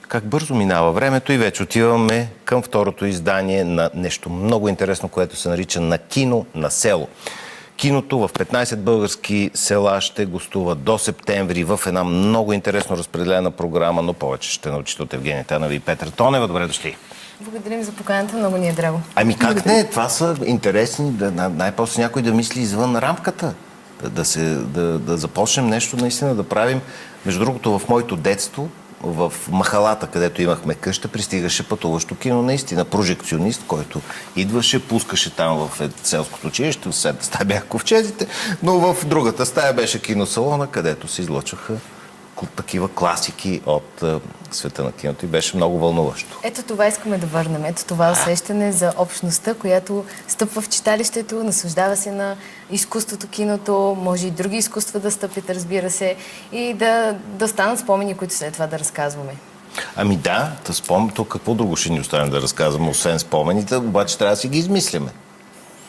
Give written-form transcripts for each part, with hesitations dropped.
Как бързо минава времето и вече отиваме към второто издание на нещо много интересно, което се нарича "На кино на село". Киното в 15 български села ще гостува до септември в една много интересно разпределена програма, но повече ще научите от Евгения Танева и Петър Тонева. Добре дошли! Благодарим за поканата, много ни е драго. Ами как не? Това са интересни, най-после някой да мисли извън рамката. Да започнем нещо наистина да правим. Между другото, в моето детство, в махалата, където имахме къща, пристигаше пътуващо кино, наистина прожекционист, който идваше, пускаше там в селското училище, в седната стая бяха ковчезите, но в другата стая беше киносалона, където се излъчваха такива класики от света на киното и беше много вълнуващо. Ето това искаме да върнем. Ето това усещане за общността, която стъпва в читалището, наслаждава се на изкуството, киното, може и други изкуства да стъпят, разбира се, и да станат спомени, които след това да разказваме. Ами да, то какво друго ще ни остане да разказваме, освен спомените, обаче трябва да си ги измисляме.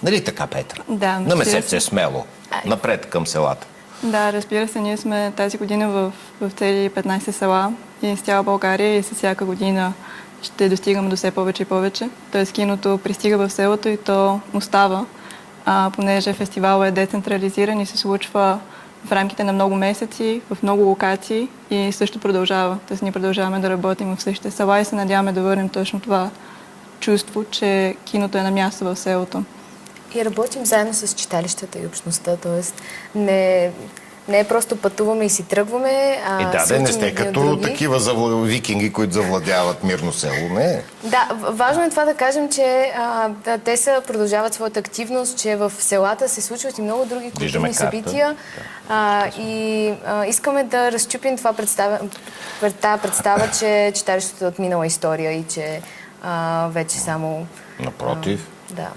Нали така, Петра? Да. Намесете се смело. Напред към селата. Да, разбира се, ние сме тази година в цели 15 села и с цяла България и с всяка година ще достигаме до все повече и повече. Тоест киното пристига в селото и то остава, понеже фестивалът е децентрализиран и се случва в рамките на много месеци, в много локации и също продължава. Тоест ние продължаваме да работим в същите села и се надяваме да върнем точно това чувство, че киното е на място в селото. И работим заедно с читалищата и общността, т.е. не е просто пътуваме и си тръгваме, не сте като такива викинги, които завладяват мирно село, не? Да, важно е това да кажем, че те продължават своята активност, че в селата се случват и много други културни събития. И искаме да разчупим тази представа, че читалището е отминала история и че вече само... Напротив. Да.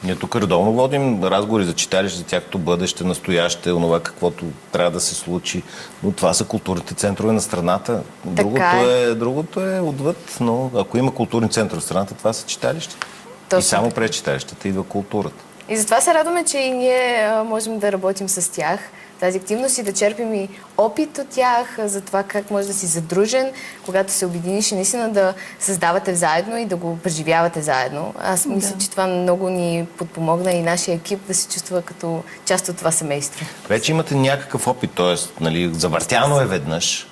Ние тук редовно водим разговори за читалище, за тяхното бъдеще, настояще, онова каквото трябва да се случи. Но това са културните центрове на страната. Другото е отвъд, но ако има културни центрове в страната, това са читалища. И само през читалищата идва културата. И затова се радваме, че и ние можем да работим с тях, тази активност и да черпим и опит от тях за това как може да си задружен, когато се обединиш и наистина да създавате заедно и да го преживявате заедно. Аз мисля, че това много ни подпомогна и нашия екип да се чувства като част от това семейство. Вече имате някакъв опит, т.е. завъртяно е веднъж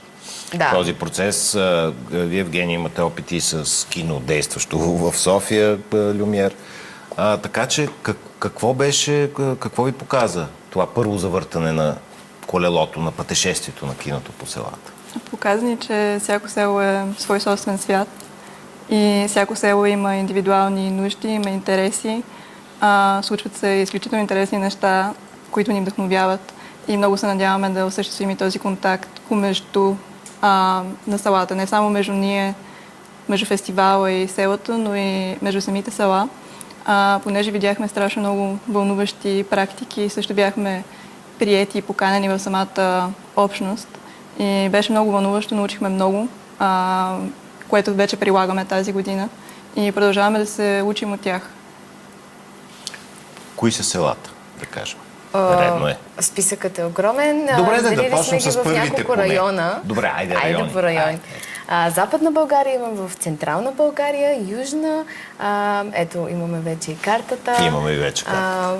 този процес. Вие, Евгения, имате опити с кино, действащо в София, Люмиер. Така че какво ви показа това първо завъртане на колелото, на пътешествието на киното по селата? Показа ни, че всяко село е свой собствен свят и всяко село има индивидуални нужди, има интереси. Случват се изключително интересни неща, които ни вдъхновяват и много се надяваме да осъществим и този контакт на селата. Не само между ние, между фестивала и селото, но и между самите села. Понеже видяхме страшно много вълнуващи практики, също бяхме приети и поканени в самата общност. И беше много вълнуващо, научихме много, което вече прилагаме тази година и продължаваме да се учим от тях. Кои са селата, да кажем? Редно е. Списъкът е огромен. Добре, да почнем с първите няколко района. Добре, айде по райони. Западна България имаме, в Централна България, Южна. Ето, имаме вече и картата. Имаме и вече карта.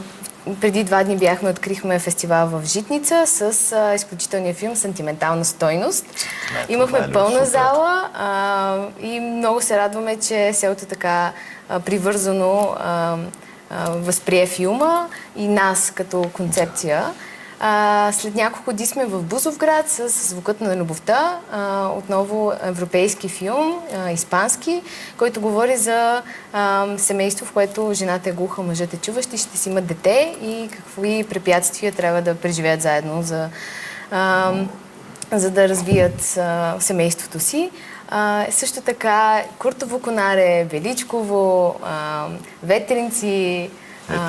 Преди 2 дни открихме фестивал в Житница с изключителния филм "Сантиментална стойност". Имахме пълна зала и много се радваме, че селото така привързано възприе филма и нас като концепция. След няколко дни сме в Бузовград с "Звукът на любовта", отново европейски филм, испански, който говори за семейство, в което жената е глуха, мъжът е чуващ и ще си имат дете и какви препятствия трябва да преживеят заедно, за да развият семейството си. Също така Куртово Конаре, Величково, Ветринци,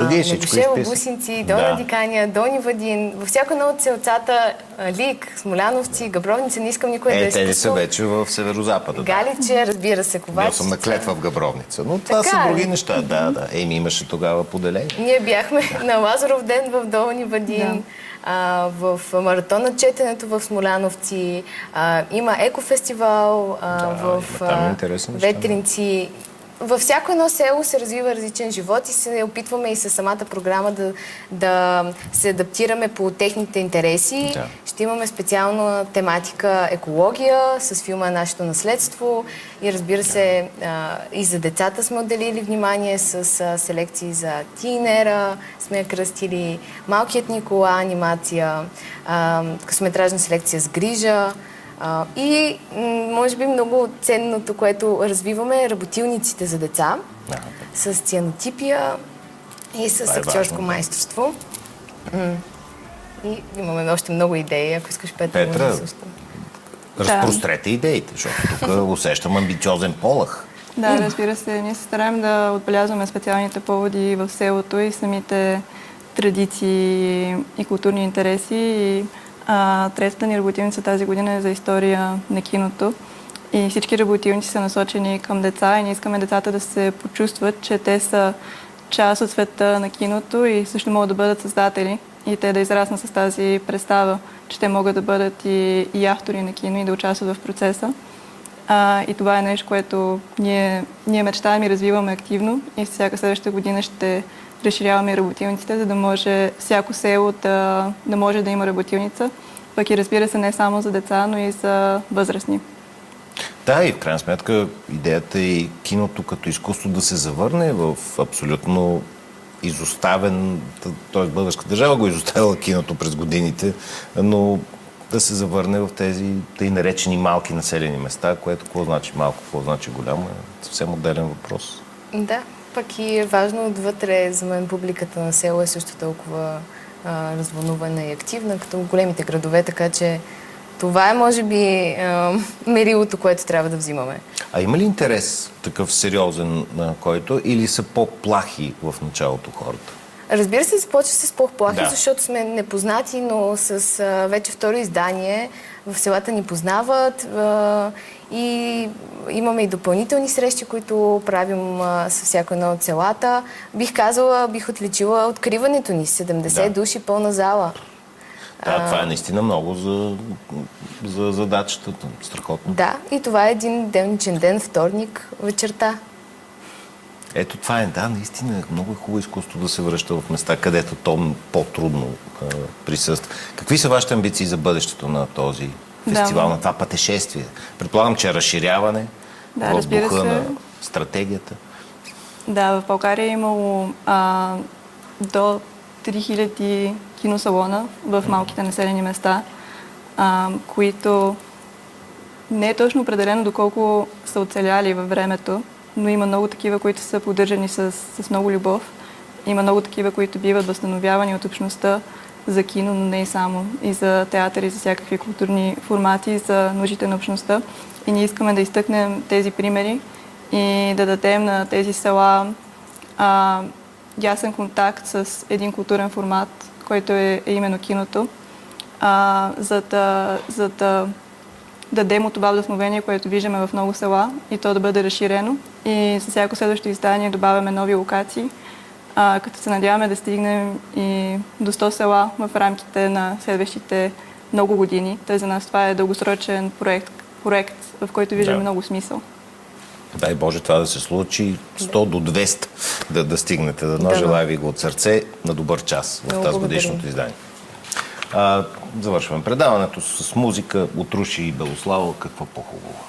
Медушево, Бусинци, Долна Диканя, Долни Вадин, във всяко едно от селцата, Лик, Смоляновци, Габровница, не искам никой да изпусна. Тези са вече в северозапада. Галиче, разбира се, Ковачица. Аз съм на клетва в Габровница, но това са други неща. Да. Имаше тогава поделение. Ние бяхме на Лазаров ден в Долни Вадин. в маратон на четенето в Смоляновци, има екофестивал в Ветринци. Във всяко едно село се развива различен живот и се опитваме и със самата програма да се адаптираме по техните интереси. Да. Ще имаме специална тематика екология с филма "Нашето наследство" и разбира се и за децата сме отделили внимание с селекции за тинера, сме я кръстили "Малкият Никола" анимация, късометражна селекция с грижа. И може би много ценното, което развиваме, е работилниците за деца с цианотипия и с актьорско майсторство. И имаме още много идеи, ако искаш, Петра, разпрострете идеите, защото тук усещам амбициозен полъх. Да, разбира се. Ние се стараем да отбелязваме специалните поводи в селото и самите традиции и културни интереси. И третата ни работилница тази година е за история на киното. И всички работилници са насочени към деца и ние искаме децата да се почувстват, че те са част от света на киното и също могат да бъдат създатели. И те да израснат с тази представа, че те могат да бъдат и автори на кино и да участват в процеса. И това е нещо, което ние мечтаем и развиваме активно и всяка следваща година ще разширяваме работилниците, за да може всяко село да може да има работилница, пък и разбира се не само за деца, но и за възрастни. Да, и в крайна сметка идеята е киното като изкуство да се завърне в абсолютно изоставен, т.е. българска държава го изоставила киното през годините, но да се завърне в тези тъй наречени малки населени места, което какво значи малко, какво значи голямо, е съвсем отделен въпрос. Да, пък и е важно отвътре, за мен публиката на село е също толкова развълнувана и активна, като големите градове, така че това е, може би, мерилото, което трябва да взимаме. А има ли интерес такъв сериозен, на който, или са по-плахи в началото хората? Разбира се, започва с по-плахи, защото сме непознати, но с вече второ издание в селата ни познават и имаме и допълнителни срещи, които правим с всяко едно от селата. Бих отличила откриването ни. 70 души, пълна зала. Да, това е наистина много за задачата. Страхотно. Да, и това е един делничен ден, вторник, вечерта. Ето това е, да, наистина много е хубаво изкуство да се връща в места, където то по-трудно присъства. Какви са вашите амбиции за бъдещето на този фестивал, на това пътешествие? Предполагам, че е разширяване в духа на стратегията. Да, в България е имало до 3000 киносалона в малките населени места, които не е точно определено доколко са оцеляли във времето, но има много такива, които са поддържани с много любов. Има много такива, които биват възстановявани от общността за кино, но не и само. И за театър, и за всякакви културни формати, за нуждите на общността. И ние искаме да изтъкнем тези примери и да дадем на тези села ясен контакт с един културен формат, който е именно киното, за да дадем от това вдъхновение, което виждаме в много села и то да бъде разширено. И за всяко следващо издание добавяме нови локации, като се надяваме да стигнем и до 100 села в рамките на следващите много години. Тъй за нас това е дългосрочен проект, в който виждаме много смисъл. Дай Боже това да се случи 100 до 200 да стигнете. Желая ви го от сърце на добър час в тази годишното издание. Завършваме предаването с музика от Руши и Белослава. Какво по-хубаво?